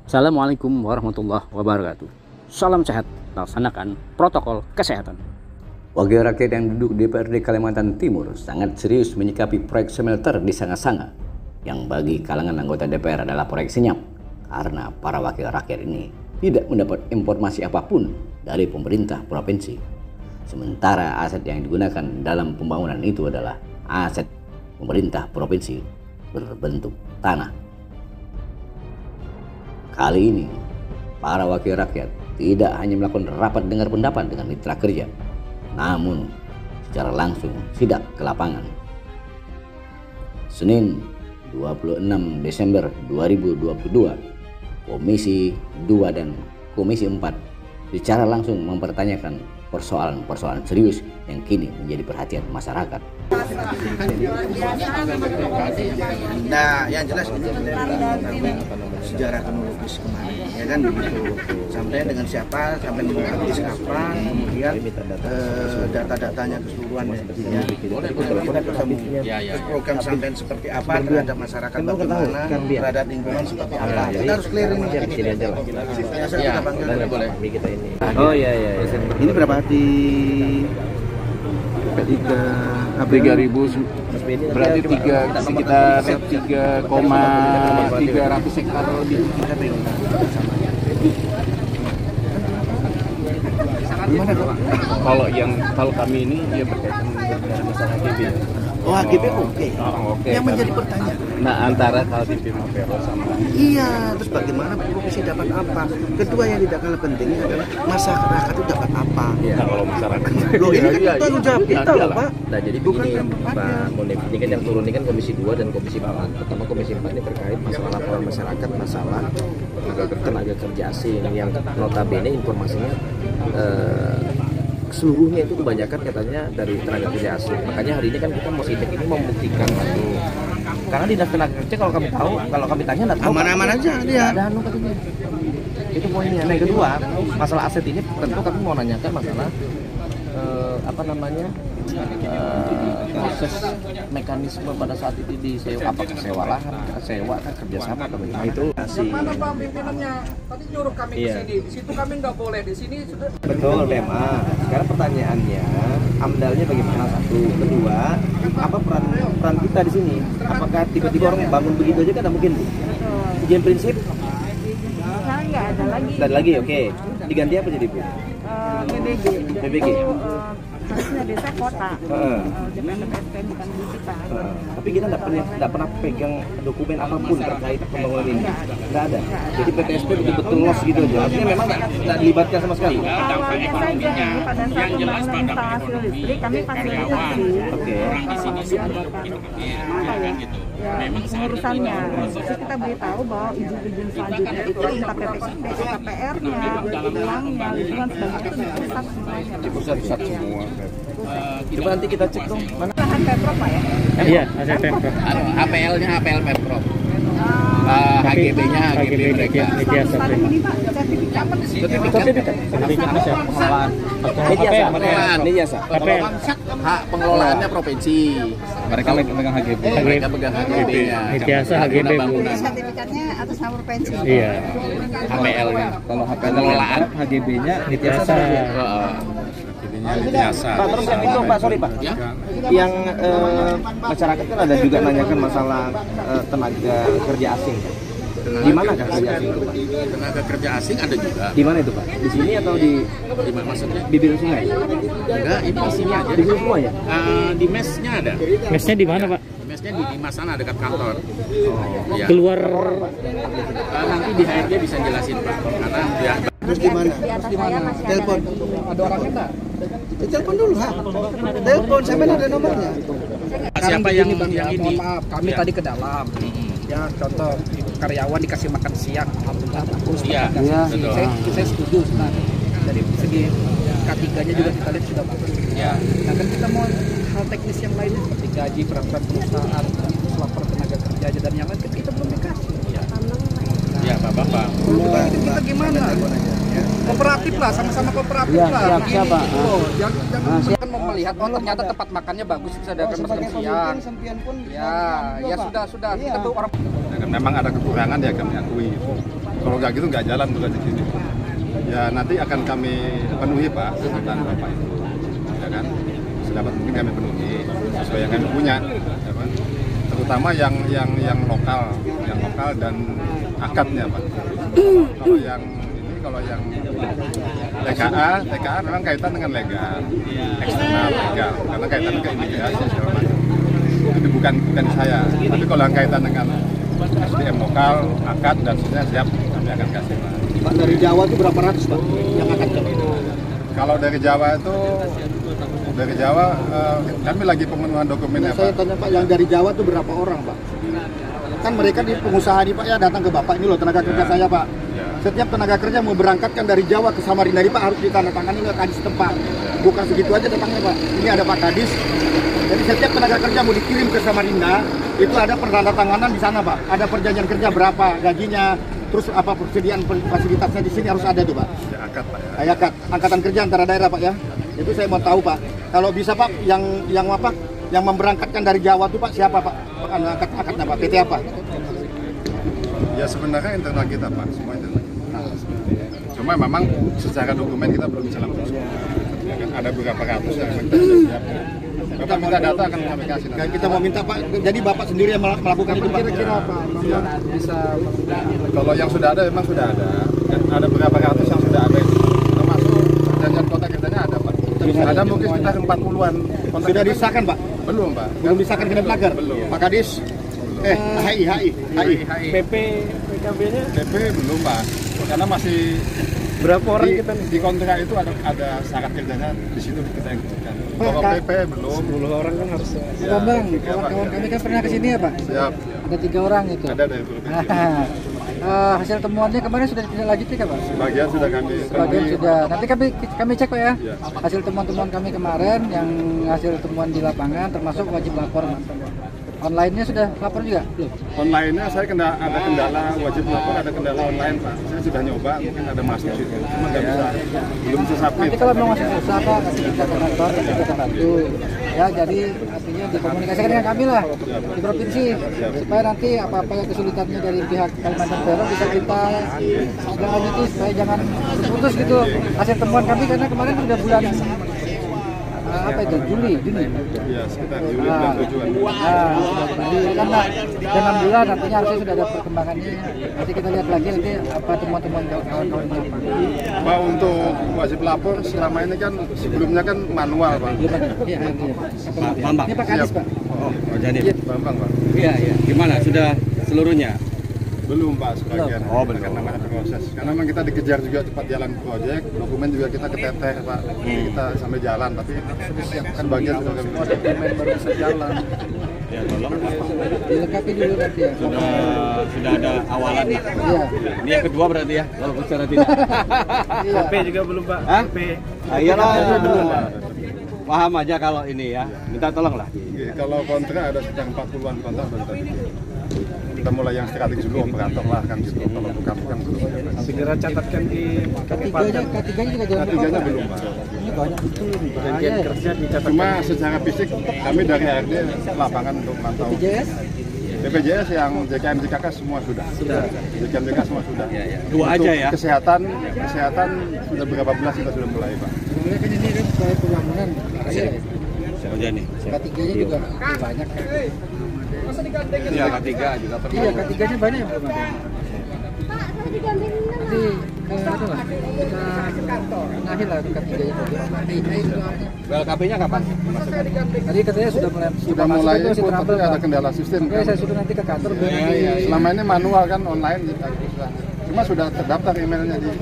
Assalamualaikum warahmatullahi wabarakatuh. Salam sehat, laksanakan protokol kesehatan. Wakil rakyat yang duduk di DPRD Kalimantan Timur sangat serius menyikapi proyek smelter di Sanga-Sanga, yang bagi kalangan anggota DPR adalah proyek senyap, karena para wakil rakyat ini tidak mendapat informasi apapun dari pemerintah provinsi. Sementara aset yang digunakan dalam pembangunan itu adalah aset pemerintah provinsi berbentuk tanah. Kali ini, para wakil rakyat tidak hanya melakukan rapat dengar pendapat dengan mitra kerja, namun secara langsung sidak ke lapangan. Senin 26 Desember 2022, Komisi 2 dan Komisi 4 secara langsung mempertanyakan persoalan-persoalan serius yang kini menjadi perhatian masyarakat. Nah, yang jelas ini sejarah kronologis kemarin, ya kan begitu. Sampai dengan siapa, sampai habis kapan, kemudian data-datanya keseluruhan ya. Terus program sampai seperti apa terhadap masyarakat bagaimana, terhadap lingkungan seperti apa. Kita harus clear ini. Ya, boleh. Oh iya. Ini berapa di 3.000 berarti sekitar 3,300 hektar lebih. Kalau kami ini ya berkaitan dengan masalah HGB. Oh, HGB oke. Oke. Yang menjadi pertanyaan. Nah, antara Kaltim Mapero sama Iya, terus bagaimana provinsi dapat apa? Kedua yang tidak kalah penting adalah masyarakat itu dapat apa? ya, kalau masyarakat. Loh, ini kan tanggung jawab kita loh, Pak. Nah, jadi Bukan begini, tempatnya. Pak Munif, ini kan yang turun ini kan Komisi 2 dan Komisi 4. Pertama Komisi 4 ini terkait masalah laporan masyarakat, masalah tenaga kerja asing yang notabene informasinya seluruhnya itu kebanyakan katanya dari tenaga kerja asing. Makanya hari ini kan kita mau sidik ini membuktikan satu. Karena dinas tenaga kerja kalau kami tahu, kalau kami tanya nggak tahu. Aman-aman aja dia. Ada anu katanya. Itu poinnya. Nah, yang kedua, masalah aset ini tentu kami mau nanyakan masalah proses mekanisme pada saat itu disewa, apakah sewa lahan, sewa kan kerjasama atau bagaimana itu Mana Pak pimpinannya? Tadi nyuruh kami ke sini, di situ kami nggak boleh, di sini sudah. betul memang. Sekarang pertanyaannya, amdalnya bagaimana satu, kedua, apa peran kita di sini? Apakah tiba-tiba orang bangun begitu aja kan nggak mungkin? Izin prinsip? Sekarang nggak ada lagi. Dan lagi, oke. Diganti apa jadi Bu? BBG. BBG. Harusnya desa kota. DPR bukan di kita. Tapi kita nggak pernah pegang dokumen apapun terkait pembangunan ini. Nggak ada. Jadi PTSP betul-betul los gitu aja. Artinya memang nggak dilibatkan sama sekali. Awalnya saja pada saat pembangunan instalasi listrik kami fasilitasi. Oke. Diadakan pengurusannya. Terus kita beritahu bahwa izin-izin selanjutnya itu entah PPR-nya, uangnya, lingkungan sebagainya itu di pusat semuanya. Di pusat semua. Coba nanti kita cek dong mana. Lahan Pemprov Pak ya? Iya, aset Pemprov. APL-nya APL Pemprov. HGB-nya HGB mereka. Sekarang ini Pak, sertifikat. Sertifikatnya siapa? Pengelolaan. Pengelolaan, ini jasa. Hak pengelolaannya provinsi. Mereka pegang HGB. Mereka pegang HGB-nya. Ijazah HGB, Bu. Sertifikatnya atas nama provinsi. Iya. APL-nya. Kalau pengelolaan HGB-nya Ijazah. Pak, terus yang itu Pak, sorry Pak. Yang masyarakat kan ada juga nanyakan masalah tenaga kerja asing. Di mana kerja asing itu Pak? tenaga kerja asing ada juga. Di mana itu Pak? Di sini atau di Di mana maksudnya? bibir sungai? Enggak, ini di sini aja. Di sini semua ya? Di mesnya ada. Mesnya di mana, Pak? Mesnya di Dimas sana dekat kantor. Ya. Keluar Nanti di HRD bisa jelasin Pak. Karena ya, Terus di mana? Telepon. Ada orangnya nggak? Telepon dulu, ha. Telepon, saya mana ada nomornya. siapa yang ini? Mohon maaf, kami tadi ke dalam. Ya, contoh karyawan dikasih makan siang, alhamdulillah bagus. Iya, betul. Saya setuju sebenarnya. Dari segi K3-nya juga kita lihat sudah bagus. Ya. Nah kan kita mau hal teknis yang lainnya seperti gaji, peraturan perusahaan, laporan tenaga kerja dan yang lain kan kita belum dikasih. Ya, Bapak. Kita gimana? Kooperatif lah, sama-sama kooperatif Ya, lah. siap, Pak. Jangan kan mau melihat, oh ternyata tempat makannya bagus, bisa ada makan siang. Ya sudah. Kita tuh orang. Memang ada kekurangan ya kami akui. Kalau Kalau nggak gitu nggak jalan tugas di sini. Ya nanti akan kami penuhi Pak tuntutan Bapak itu, ya kan? Sedapat mungkin kami penuhi sesuai yang kami punya, ya kan? Terutama yang lokal dan akadnya Pak. Kalau yang TKA memang kaitan dengan legal, eksternal legal, karena kaitan ke imigrasi segala macam. Itu bukan saya. Tapi kalau yang kaitan dengan SDM lokal, akad dan seterusnya siap kami akan kasih Pak. Pak, dari Jawa itu berapa ratus Pak yang akan Kalau dari Jawa kami lagi pemenuhan dokumennya Saya Pak. tanya Pak, yang dari Jawa itu berapa orang Pak? Kan mereka di pengusaha nih Pak ya datang ke Bapak ini loh tenaga kerja saya Pak. Setiap tenaga kerja mau berangkatkan dari Jawa ke Samarinda ini Pak harus ditandatangani oleh kadis tempat. Bukan segitu aja datangnya Pak. Ini ada Pak Kadis. Jadi setiap tenaga kerja mau dikirim ke Samarinda itu ada penandatanganan di sana Pak. Ada perjanjian kerja berapa gajinya, terus apa persediaan fasilitasnya di sini harus ada tuh Pak. Ya, akad Pak ya. Akad, angkatan kerja antara daerah Pak ya. Itu saya mau tahu Pak. Kalau bisa Pak yang memberangkatkan dari Jawa tuh Pak siapa Pak? Akadnya Pak, PT apa? Ya sebenarnya internal kita Pak, semua internal kita. Cuma memang secara dokumen kita belum bisa langsung. Ya kan ada beberapa ratus yang kita siap. Bapak minta data akan kami kasih. Kita mau minta Pak, jadi Bapak sendiri yang melakukan itu Pak. Kira-kira apa? Ya. Bisa Kalau yang sudah ada memang sudah ada. Dan ada beberapa ratus yang sudah ada itu. Termasuk perjanjian kontak kerjanya ada Pak. Ada mungkin sekitar 40-an. Sudah disahkan Pak? Belum Pak. Belum disahkan Kemenaker? Belum. Pak Kadis? HI. PKB-nya PP belum Pak. Karena masih berapa orang kita nih? Di kontrak itu ada syarat kerjanya di situ kita yang kerjakan. Kalau PP belum. 10 orang kan harus. Ya, Bang, iya, Pak. kawan-kawan kami kan pernah kesini ya Pak? Siap. Ada 3 orang itu. Ada dari provinsi. Hasil temuannya kemarin sudah ditindaklanjuti kan Pak? Sebagian sudah kami Sebagian penuhi. sudah. Nanti kami cek Pak ya. Ya. Hasil temuan-temuan kami kemarin yang hasil temuan di lapangan termasuk wajib lapor. Online-nya sudah lapor juga? Belum. Online-nya saya ada kendala wajib lapor, ada kendala online Pak. Saya sudah nyoba, mungkin ada masuk situ. Cuma nggak bisa, belum bisa submit. Nanti kalau mau masuk susah Pak, nanti kita ke kantor, nanti kita bantu. Ya, jadi artinya dikomunikasikan dengan kami lah di provinsi supaya nanti apa-apa yang kesulitannya dari pihak Kalimantan Barat bisa kita lanjuti supaya jangan putus gitu hasil temuan kami karena kemarin sudah bulan apa itu Juni. Ya, sekitar Juli bulan tujuan. Karena dengan bulan artinya harusnya sudah ada perkembangannya. Nanti kita lihat lagi nanti apa temuan-temuan kawan-kawan di lapangan. Pak, untuk wajib lapor selama ini kan sebelumnya kan manual Pak. Iya. Bambang. Ini Pak Kadis Pak. Oh jadi. Bambang Pak. Iya. Gimana? Sudah seluruhnya? Belum Pak, sebagian. Oh, belum. Karena masih proses. Karena memang kita dikejar juga cepat jalan proyek, dokumen juga kita keteteh Pak. Jadi kita sampai jalan, tapi sebagian sudah kami dokumen baru bisa jalan. Ya tolong. Dilengkapi dulu nanti ya. Sudah ada awalan lah. Iya. Ini yang kedua berarti ya, walaupun secara tidak. Iya. PP juga belum Pak. Hah? PP. Iyalah, belum. Paham aja kalau ini ya. Minta tolong lah. Kalau kontrak ada sekitar 40-an kontrak baru tadi. Kita mulai yang strategis dulu, operator lah kan gitu. Kalau bukan belum. Segera catatkan di K3-nya juga jangan lupa. K3-nya Pak. belum Pak. Ini banyak betul ini. perjanjian kerja dicatatkan. Cuma secara fisik kami dari HRD lapangan untuk mantau. BPJS BPJS yang JKM JKK semua sudah. JKM JKK semua sudah. Dua aja ya. Kesehatan sudah berapa belas kita sudah mulai Pak. sebenarnya kan ini kan proyek pembangunan raya. Oh jadi. K3-nya juga banyak kan. Iya K3 juga perlu. Iya, K3-nya banyak yang belum ada. Nanti itu lah, kita mengakhir lah K3-nya. BLKP-nya kapan? Tadi katanya sudah mulai Mulai masuk, input, tapi ada kendala sistem. Oke, saya suruh nanti ke kantor biar nanti Selama ini manual kan online cuma sudah terdaftar emailnya di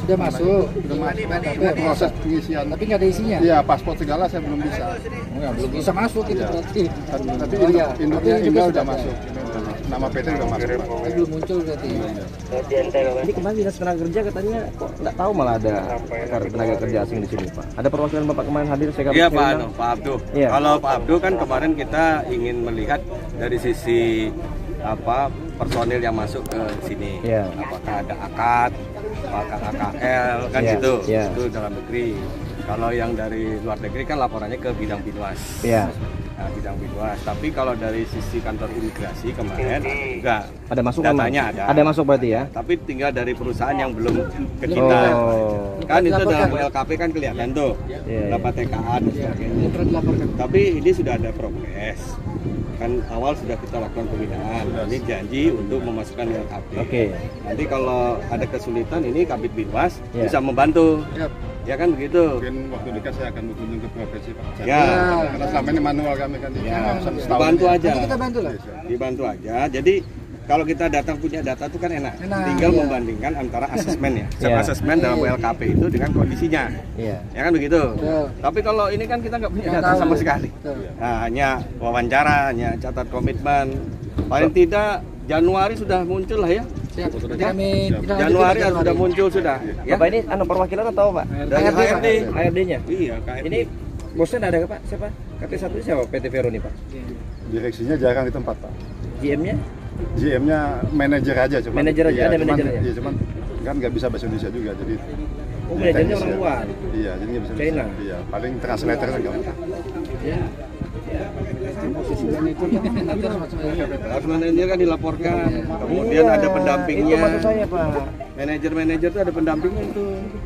sudah masuk. sudah masuk. Cuma proses pengisian. Tapi nggak ada isinya. Iya, paspor segala saya belum bisa. Belum bisa masuk itu berarti. Tapi Oh, iya. induknya Tapi email juga sudah masuk. Nama PT sudah masuk Pak. Tapi belum muncul berarti. Jadi kemarin dinas tenaga kerja katanya kok nggak tahu malah ada tenaga kerja asing di sini Pak. Ada perwakilan Bapak kemarin hadir saya Iya Pak Abduh. Iya. Kalau Pak Abduh kan kemarin kita ingin melihat dari sisi personil yang masuk ke sini. Iya. Apakah ada akad, apakah AKL kan Iya, gitu. iya. Itu dalam negeri. Kalau yang dari luar negeri kan laporannya ke bidang Binwas. Iya. bidang binwas. Tapi kalau dari sisi kantor imigrasi kemarin enggak. Ada masuk datanya memang? ada. Ada masuk berarti ya? Tapi tinggal dari perusahaan yang belum ke kita. Kan itu dalam LKP kan kelihatan tuh. Berapa TKA dan sebagainya. Tapi ini sudah ada progres. Kan awal sudah kita lakukan pembinaan. Ini janji untuk memasukkan LKP. Nanti kalau ada kesulitan ini Kabid Binwas bisa membantu. Ya kan begitu. Mungkin waktu dekat saya akan berkunjung ke provinsi Pak. Ya. Karena selama ini manual kami kan. Dibantu aja. Nanti kita bantu lah. Dibantu aja. Jadi kalau kita datang punya data itu kan enak. Tinggal membandingkan antara asesmen ya. Asesmen dalam LKP itu dengan kondisinya. Ya kan begitu. Tapi kalau ini kan kita nggak punya data sama sekali. Nah, hanya wawancara, hanya catat komitmen. Paling tidak Januari sudah muncul lah ya. Januari sudah muncul sudah. Ya. Bapak ini perwakilan atau Pak? Dari HRD. HRD-nya? Iya, KRD. Ini bosnya ada Pak? Siapa? KT1 siapa? PT Vero nih Pak? Direksinya jarang di tempat Pak. GM-nya? GM-nya manajer aja cuma. Manajer aja, ada manajernya? Iya, cuman kan nggak bisa bahasa Indonesia juga jadi. Oh, manajernya orang luar? Iya, jadi nggak bisa. China? Iya, paling translator kan nggak bisa. Harus manajer kan dilaporkan, kemudian ada pendampingnya. Itu maksud saya Pak. Manajer itu ada pendampingnya itu,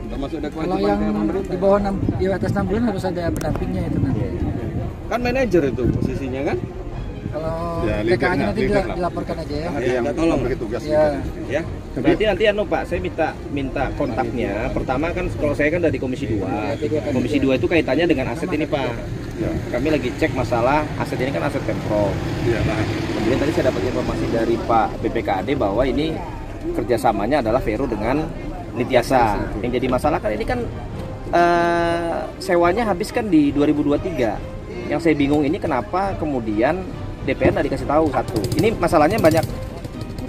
termasuk ada Kalau kewajiban yang pemerintah. di bawah di atas 6 bulan harus ada pendampingnya itu nanti. Kan manajer itu posisinya kan? Kalau Ya, leader TKA-nya lah, nanti leader lah. dilaporkan aja ya. Ada yang tolong memberi tugas. Ya. Ya. Berarti nanti Pak, saya minta kontaknya. Pertama kan kalau saya kan dari Komisi 2. Komisi 2 itu kaitannya dengan aset ini Pak. Kami lagi cek masalah aset ini kan aset Pemprov. Iya, nah. Kemudian tadi saya dapat informasi dari Pak BPKAD bahwa ini kerjasamanya adalah Vero dengan Nitiasa. Yang jadi masalah kan ini kan sewanya habis kan di 2023. Yang saya bingung ini kenapa kemudian DPR nggak dikasih tahu satu. Ini masalahnya banyak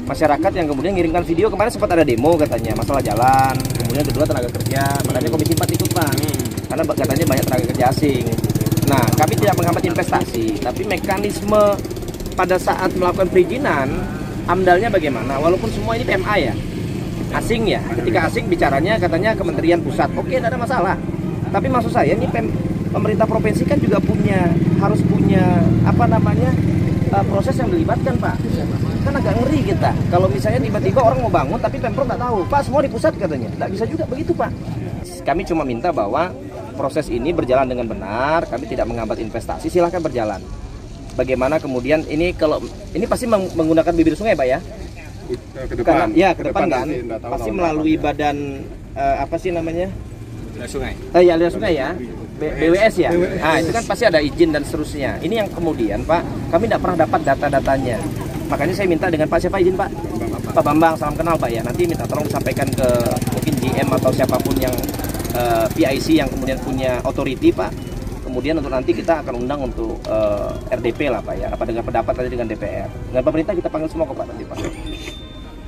masyarakat yang kemudian ngirimkan video, kemarin sempat ada demo katanya masalah jalan, kemudian kedua tenaga kerja, makanya Komisi 4 ikut Pak, karena katanya banyak tenaga kerja asing. Nah, kami tidak menghambat investasi, tapi mekanisme pada saat melakukan perizinan, amdalnya bagaimana? Walaupun semua ini PMA ya, asing ya, ketika asing bicaranya katanya Kementerian Pusat, oke tidak ada masalah. Tapi maksud saya ini pemerintah provinsi kan juga harus punya proses yang melibatkan Pak. Kan agak ngeri kita kalau misalnya tiba-tiba orang mau bangun tapi Pemprov nggak tahu, Pak semua di pusat katanya, nggak bisa juga begitu Pak. Kami cuma minta bahwa proses ini berjalan dengan benar, kami tidak menghambat investasi, silahkan berjalan. Bagaimana kemudian ini kalau ini pasti menggunakan bibir sungai Pak ya? Ke depan. Ya ke depan kan, nanti, pasti melalui badan apa sih namanya? Aliran sungai. Ya aliran sungai ya. BWS ya. Nah, itu kan pasti ada izin dan seterusnya. Ini yang kemudian Pak, kami tidak pernah dapat data-datanya. Makanya saya minta dengan Pak, siapa izin Pak? Pak Bambang, salam kenal Pak ya. Nanti minta tolong disampaikan ke mungkin GM atau siapapun yang PIC yang kemudian punya authority Pak. Kemudian untuk nanti kita akan undang untuk RDP lah Pak ya. Apa dengan pendapat tadi dengan DPR. Dengan pemerintah kita panggil semua kok Pak nanti Pak.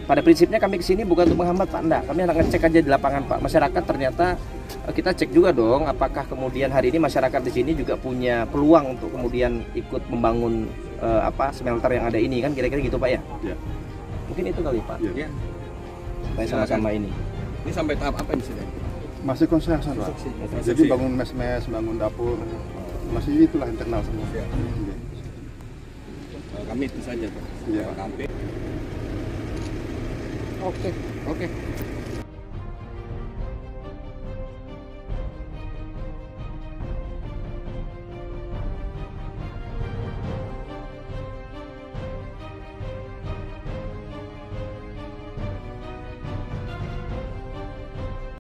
Pada prinsipnya kami kesini bukan untuk menghambat Pak, enggak. Kami akan ngecek aja di lapangan Pak. Masyarakat ternyata kita cek juga dong, apakah kemudian hari ini masyarakat di sini juga punya peluang untuk kemudian ikut membangun smelter yang ada ini kan, kira-kira gitu Pak ya? Ya. Mungkin itu kali Pak. Ya. Kita sama-sama ini. Ini sampai tahap apa ini sudah? Masih konstruksi Pak. Jadi bangun mes-mes, bangun dapur, masih itulah internal semua. Kami itu saja Pak. Iya. Oke.